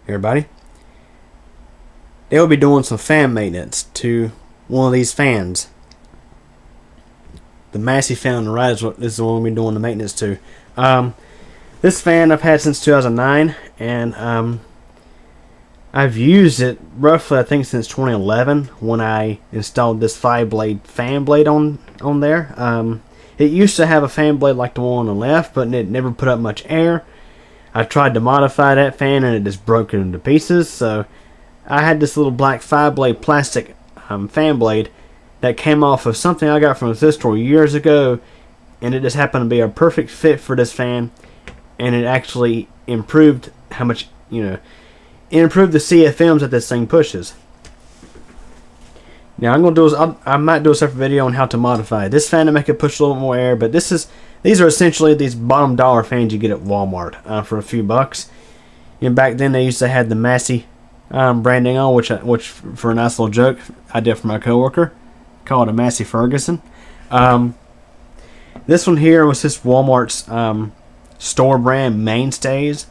everybody. They'll be doing some fan maintenance to one of these fans. The Massey fan on the right is the one we'll be doing the maintenance to. This fan I've had since 2009, and I've used it roughly, I think, since 2011 when I installed this 5-blade fan blade on there. It used to have a fan blade like the one on the left, but it never put up much air. I tried to modify that fan and it just broke it into pieces, so I had this little black 5-blade plastic fan blade that came off of something I got from a thrift store years ago, and it just happened to be a perfect fit for this fan, and it actually improved how much, it improved the CFMs that this thing pushes. Now I might do a separate video on how to modify this fan to make it push a little more air, but these are essentially these bottom dollar fans you get at Walmart for a few bucks. Back then they used to have the Massey branding on, which for a nice little joke I did for my coworker, called a Massey Ferguson. This one here was just Walmart's store brand Mainstays,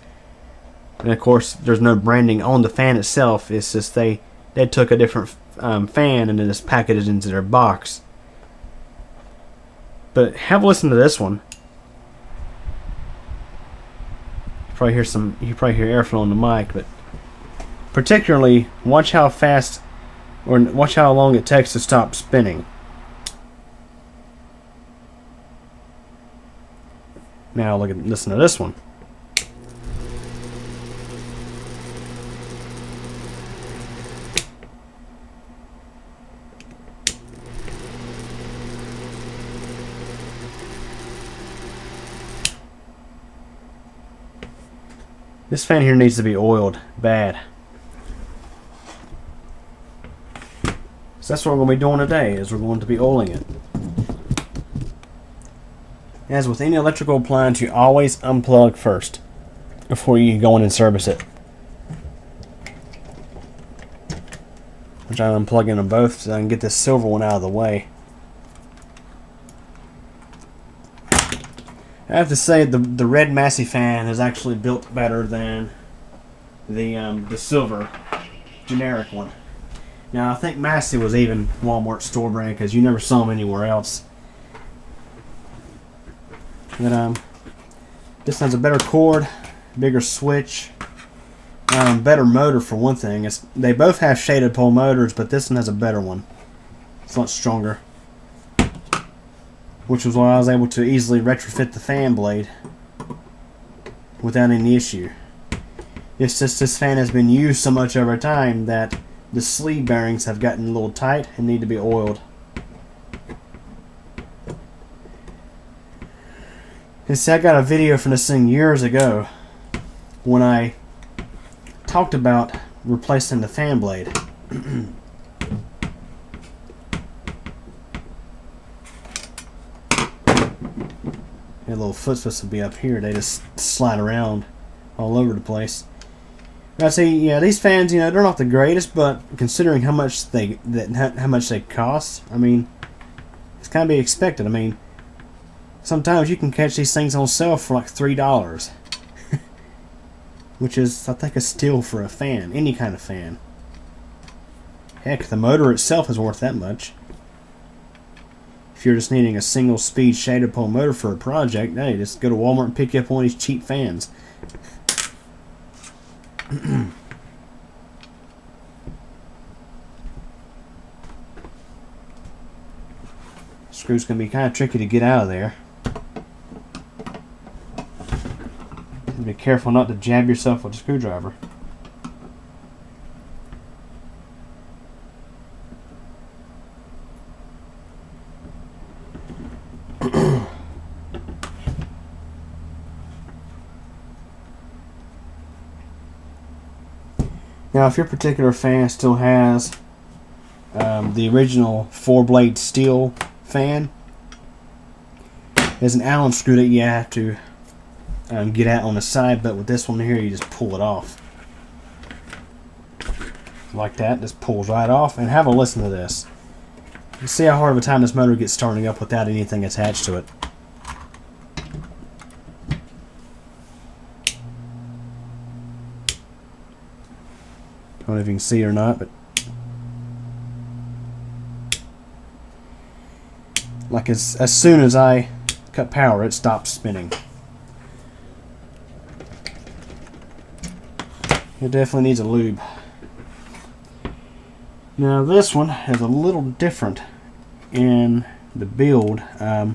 and of course there's no branding on the fan itself. It's just they took a different fan and then just packaged it into their box. But have a listen to this one. You probably hear airflow on the mic, but particularly watch how fast or watch how long it takes to stop spinning. Now listen to this one. This fan here needs to be oiled bad. So that's what we're going to be doing today, is we're going to be oiling it. As with any electrical appliance, you always unplug first before you go in and service it. Which I'm unplugging them both so I can get this silver one out of the way. I have to say the red Massey fan is actually built better than the silver generic one. Now I think Massey was even Walmart store brand because you never saw them anywhere else. But this has a better cord, bigger switch, better motor for one thing. They both have shaded pole motors, but this one has a better one. It's a lot stronger, which was why I was able to easily retrofit the fan blade without any issue. It's just this fan has been used so much over time that the sleeve bearings have gotten a little tight and need to be oiled. And see, I got a video from this thing years ago when I talked about replacing the fan blade. The little foot supposed to be up here. They just slide around all over the place. I say, yeah, these fans, they're not the greatest, but considering how much they cost, I mean, it's kind of be expected. I mean, sometimes you can catch these things on sale for like $3, which is, I think, a steal for a fan, any kind of fan. Heck, the motor itself is worth that much. If you're just needing a single speed shaded pole motor for a project, hey, just go to Walmart and pick up one of these cheap fans. Screw's going to be kind of tricky to get out of there. Be careful not to jab yourself with a screwdriver. Now, if your particular fan still has the original 4-blade steel fan, there's an Allen screw that you have to get out on the side, but with this one here, you just pull it off. Like that, just pulls right off. And have a listen to this. You see how hard of a time this motor gets starting up without anything attached to it. I don't know if you can see it or not, but like as soon as I cut power, it stops spinning. It definitely needs a lube. Now this one is a little different in the build. The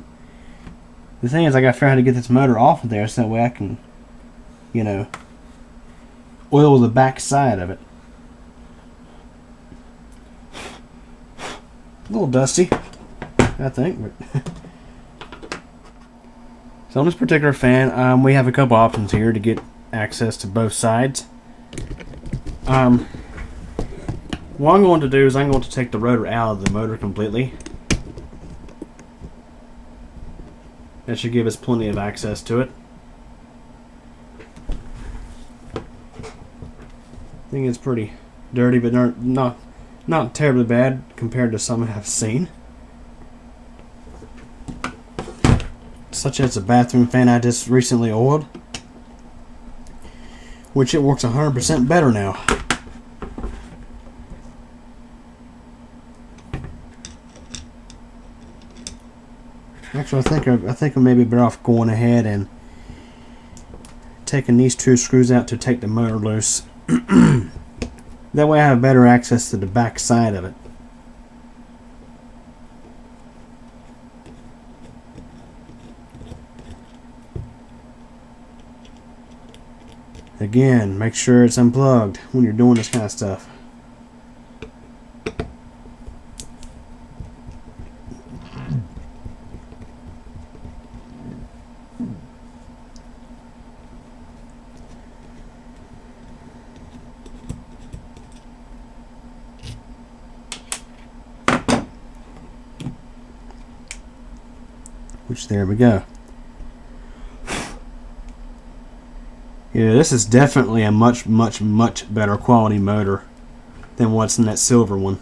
thing is, I gotta figure out how to get this motor off of there so that way I can, you know, oil the back side of it. A little dusty, I think. But so on this particular fan, we have a couple options here to get access to both sides. What I'm going to do is I'm going to take the rotor out of the motor completely. That should give us plenty of access to it. I think it's pretty dirty, but not terribly bad compared to some I've seen. Such as a bathroom fan I just recently oiled, which it works 100% better now. Actually, I think I may be better off going ahead and taking these two screws out to take the motor loose. That way I have better access to the back side of it. Again, make sure it's unplugged when you're doing this kind of stuff. Which, there we go. Yeah, this is definitely a much better quality motor than what's in that silver one.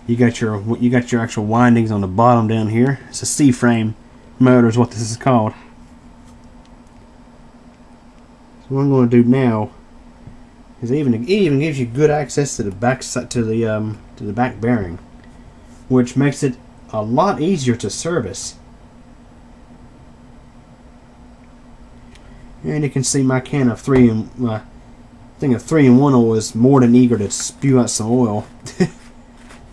You got your actual windings on the bottom down here. It's a C-frame motor is what this is called. So what I'm going to do now is it even gives you good access to the back side, to the back bearing, which makes it a lot easier to service. And you can see my can of my thing of 3-in-1 oil is more than eager to spew out some oil.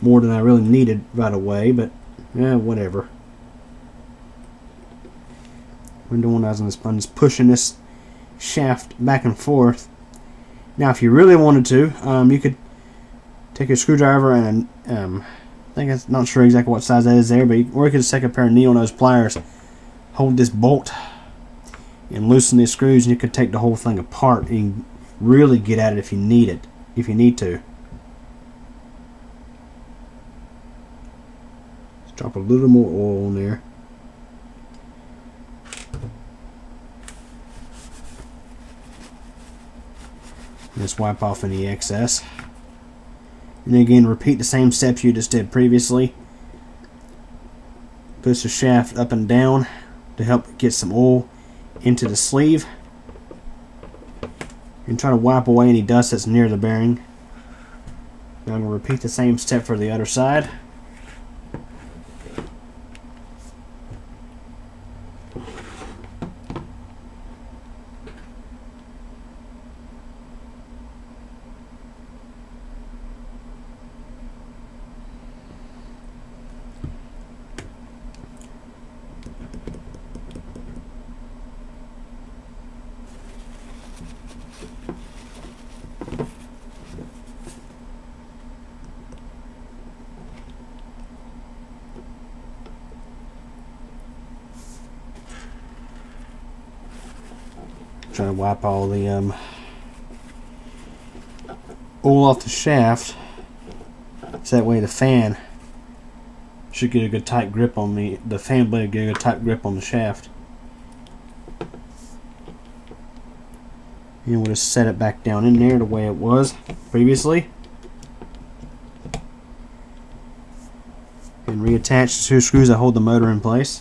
More than I really needed right away, but yeah, whatever. What I'm doing is I'm just pushing this shaft back and forth. Now, if you really wanted to, you could take a screwdriver and I think I'm not sure exactly what size that is there, but or you could just take a pair of needle nose pliers, hold this bolt, and loosen these screws, and you could take the whole thing apart and really get at it if you need it, if you need to. Just drop a little more oil on there. Just wipe off any excess. And then again, repeat the same steps you just did previously. Push the shaft up and down to help get some oil into the sleeve. And try to wipe away any dust that's near the bearing. Now I'm going to repeat the same step for the other side. Trying to wipe all the oil off the shaft, so that way the fan should get a good tight grip on the fan blade, get a good tight grip on the shaft. And we'll just set it back down in there the way it was previously, and reattach the two screws that hold the motor in place.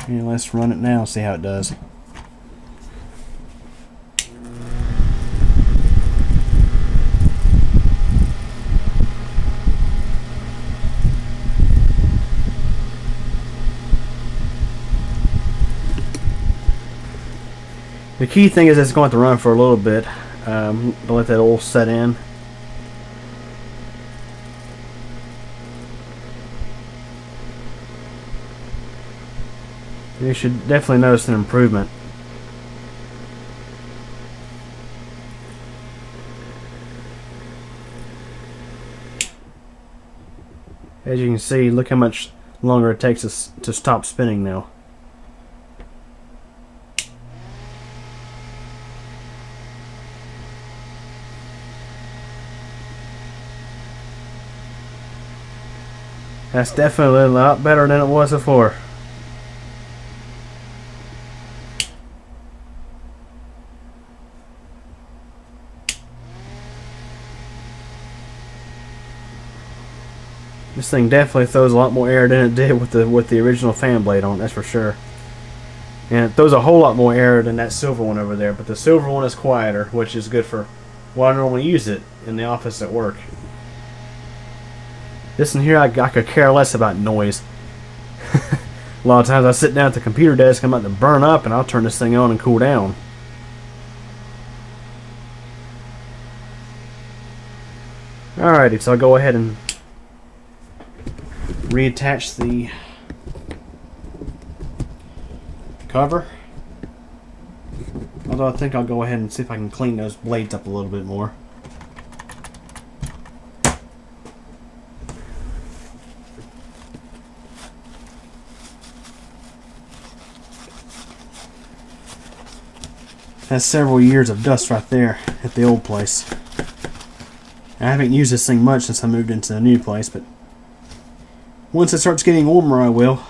And let's run it now, see how it does. The key thing is it's going to have to run for a little bit to let that oil set in. You should definitely notice an improvement. As you can see, look how much longer it takes us to stop spinning now. That's definitely a lot better than it was before. This thing definitely throws a lot more air than it did with the original fan blade on, that's for sure. And it throws a whole lot more air than that silver one over there, but the silver one is quieter, which is good for what I normally use it in the office at work. This one here, I could care less about noise. A lot of times I sit down at the computer desk, I'm about to burn up, and I'll turn this thing on and cool down. Alrighty, so I'll go ahead and reattach the cover. Although I think I'll go ahead and see if I can clean those blades up a little bit more. That's several years of dust right there at the old place. I haven't used this thing much since I moved into the new place, but once it starts getting warmer, I will.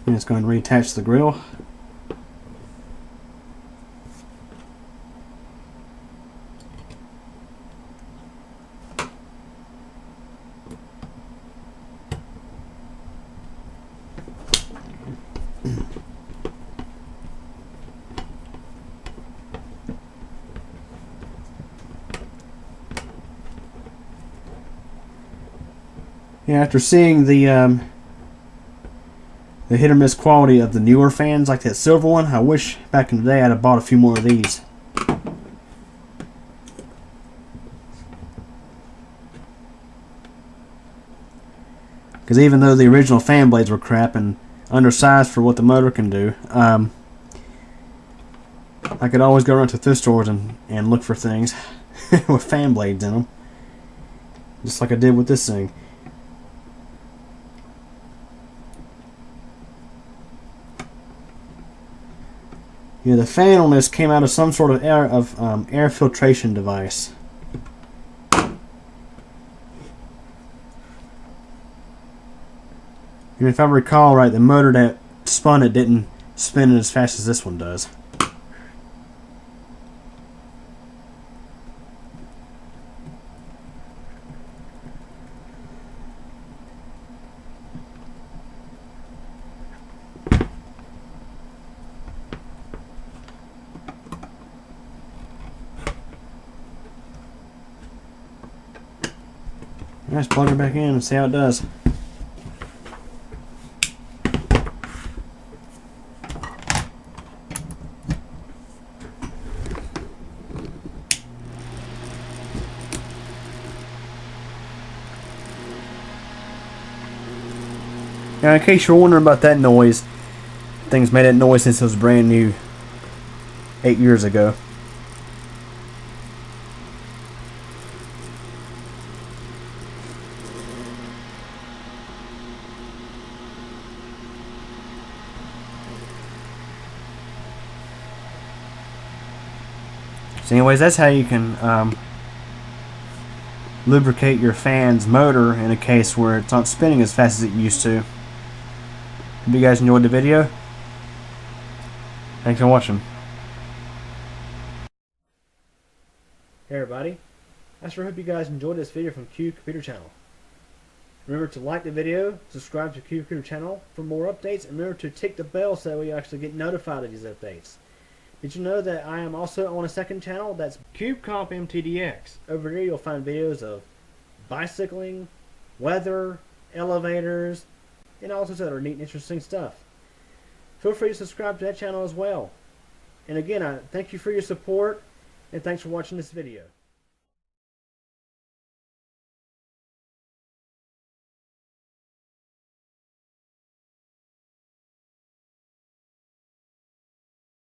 I'm just going to reattach the grill. Yeah, after seeing the hit or miss quality of the newer fans like that silver one, I wish back in the day I'd have bought a few more of these. Because even though the original fan blades were crap and undersized for what the motor can do, I could always go around to thrift stores and look for things with fan blades in them. Just like I did with this thing. Yeah, the fan on this came out of some sort of air filtration device. And if I recall right, the motor that spun it didn't spin it as fast as this one does. Let's plug it back in and see how it does. Now, in case you're wondering about that noise, things made that noise since it was brand new 8 years ago. So anyways, that's how you can lubricate your fan's motor in a case where it's not spinning as fast as it used to. Hope you guys enjoyed the video. Thanks for watching. Hey everybody, I sure hope you guys enjoyed this video from Q Computer Channel. Remember to like the video, subscribe to Q Computer Channel for more updates, and remember to tick the bell so you actually get notified of these updates. Did you know that I am also on a second channel that's CubeComp MTDX? Over there you'll find videos of bicycling, weather, elevators, and all sorts of other neat and interesting stuff. Feel free to subscribe to that channel as well. And again, I thank you for your support, and thanks for watching this video.